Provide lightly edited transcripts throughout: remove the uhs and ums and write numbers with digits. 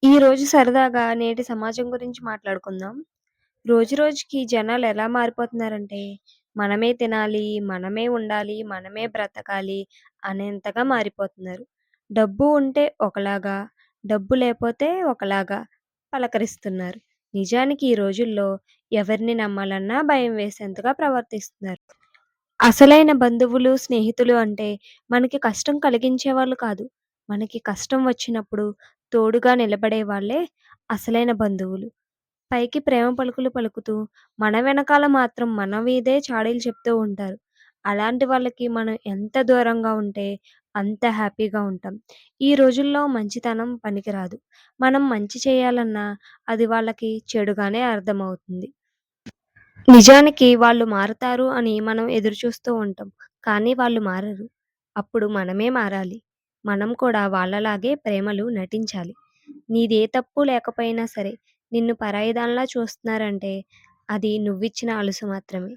ఈరోజు సరదాగా నేటి సమాజం గురించి మాట్లాడుకుందాం. రోజురోజుకి జనాలు ఎలా మారిపోతున్నారంటే, మనమే తినాలి, మనమే ఉండాలి, మనమే బ్రతకాలి అనేంతగా మారిపోతున్నారు. డబ్బు ఉంటే ఒకలాగా, డబ్బు లేపోతే ఒకలాగా పలకరిస్తున్నారు. నిజానికి ఈ రోజుల్లో ఎవరిని నమ్మాలన్నా భయం వేసేంతగా ప్రవర్తిస్తున్నారు. అసలైన బంధువులు, స్నేహితులు అంటే మనకి కష్టం కలిగించేవాళ్ళు కాదు. మనకి కష్టం వచ్చినప్పుడు తోడుగా నిలబడే వాళ్ళే అసలైన బంధువులు. పైకి ప్రేమ పలుకులు పలుకుతూ, మన వెనకాల మాత్రం మన మీదే చాడీలు చెప్తూ ఉంటారు. అలాంటి వాళ్ళకి మనం ఎంత దూరంగా ఉంటే అంత హ్యాపీగా ఉంటాం. ఈ రోజుల్లో మంచితనం పనికిరాదు. మనం మంచి చేయాలన్నా అది వాళ్ళకి చెడుగానే అర్థమవుతుంది. నిజానికి వాళ్ళు మారతారు అని మనం ఎదురుచూస్తూ ఉంటాం. కానీ వాళ్ళు మారరు. అప్పుడు మనమే మారాలి. మనం కూడా వాళ్ళలాగే ప్రేమలు నటించాలి. నీదే తప్పు లేకపోయినా సరే, నిన్ను పరాయిదానిలా చూస్తున్నారంటే అది నువ్విచ్చిన అలుసు మాత్రమే.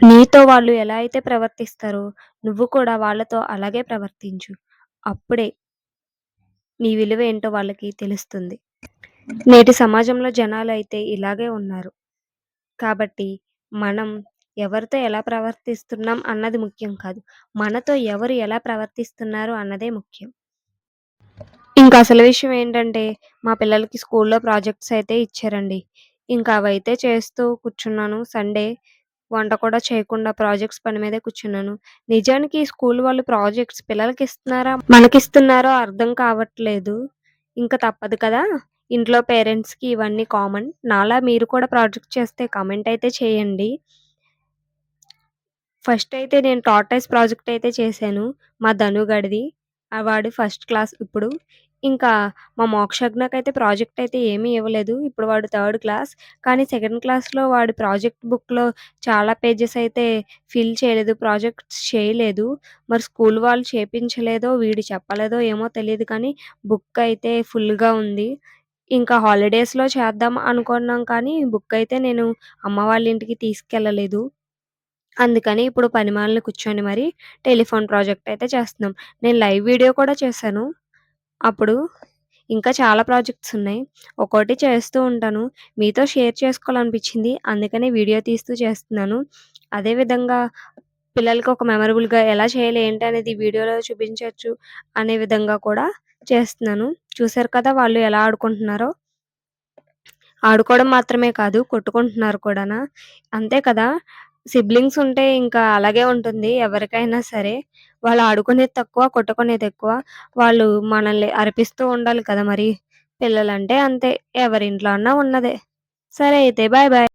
నీతో వాళ్ళు ఎలా అయితే ప్రవర్తిస్తారో, నువ్వు కూడా వాళ్ళతో అలాగే ప్రవర్తించు. అప్పుడే నీ విలువేంటో వాళ్ళకి తెలుస్తుంది. నేటి సమాజంలో జనాలైతే ఇలాగే ఉన్నారు. కాబట్టి మనం ఎవరితో ఎలా ప్రవర్తిస్తున్నాం అన్నది ముఖ్యం కాదు. మనతో ఎవరు ఎలా ప్రవర్తిస్తున్నారు అన్నదే ముఖ్యం. ఇంకా అసలు విషయం ఏంటంటే, మా పిల్లలకి స్కూల్లో ప్రాజెక్ట్స్ అయితే ఇచ్చారండి. ఇంకా అవైతే చేస్తూ కూర్చున్నాను. సండే వంట కూడా చేయకుండా ప్రాజెక్ట్స్ పని మీదే కూర్చున్నాను. నిజానికి ఈ స్కూల్ వాళ్ళు ప్రాజెక్ట్స్ పిల్లలకిస్తున్నారా? మనకిస్తున్నారో అర్థం కావట్లేదు. ఇంక తప్పదు కదా! ఇంట్లో పేరెంట్స్‌కి ఇవన్నీ కామన్. నాలా మీరు కూడా ప్రాజెక్ట్ చేస్తే కామెంట్ అయితే చేయండి. ఫస్ట్ అయితే నేను టార్టాయిస్ ప్రాజెక్ట్ అయితే చేశాను. మా ధనుగాడిది. వాడు ఫస్ట్ క్లాస్ ఇప్పుడు. ఇంకా మా మోక్షజ్ఞకైతే ప్రాజెక్ట్ అయితే ఏమీ ఇవ్వలేదు. ఇప్పుడు వాడు థర్డ్ క్లాస్. కానీ సెకండ్ క్లాస్‌లో వాడి ప్రాజెక్ట్ బుక్‌లో చాలా పేజెస్ అయితే ఫిల్ చేయలేదు. ప్రాజెక్ట్స్ చేయలేదు. మరి స్కూల్ వాళ్ళు చేపించలేదో, వీడు చెప్పలేదో ఏమో తెలీదు కానీ బుక్ అయితే ఫుల్‌గా ఉంది. ఇంకా హాలిడేస్‌లో చేద్దాం అనుకున్నాం కానీ బుక్ అయితే నేను అమ్మ వాళ్ళ ఇంటికి తీసుకెళ్ళలేదు. అందుకని ఇప్పుడు పనిమాలిన కూర్చొని మరి టెలిఫోన్ ప్రాజెక్ట్ అయితే చేస్తున్నాం. నేను లైవ్ వీడియో కూడా చేశాను. అప్పుడు ఇంకా చాలా ప్రాజెక్ట్స్ ఉన్నాయి. ఒక్కోటి చేస్తూ ఉంటాను. మీతో షేర్ చేసుకోవాలనిపించింది. అందుకనే వీడియో తీస్తూ చేస్తున్నాను. అదే విధంగా పిల్లలకి ఒక మెమరబుల్‌గా ఎలా చేయాలి ఏంటి అనేది వీడియోలో చూపించొచ్చు అనే విధంగా కూడా చేస్తున్నాను. చూసారు కదా వాళ్ళు ఎలా ఆడుకుంటున్నారో. ఆడుకోవడం మాత్రమే కాదు కొట్టుకుంటున్నారు కూడానా. అంతే కదా! సిబ్లింగ్స్ ఉంటే ఇంకా అలాగే ఉంటుంది ఎవరికైనా సరే. వాళ్ళు ఆడుకునేది తక్కువ, కొట్టుకునేదెక్కువ. వాళ్ళు మనల్ని అరిపిస్తూ ఉండాలి కదా మరి. పిల్లలంటే అంతే. ఎవరింట్లో అన్నా ఉన్నదే. సరే అయితే బాయ్ బాయ్.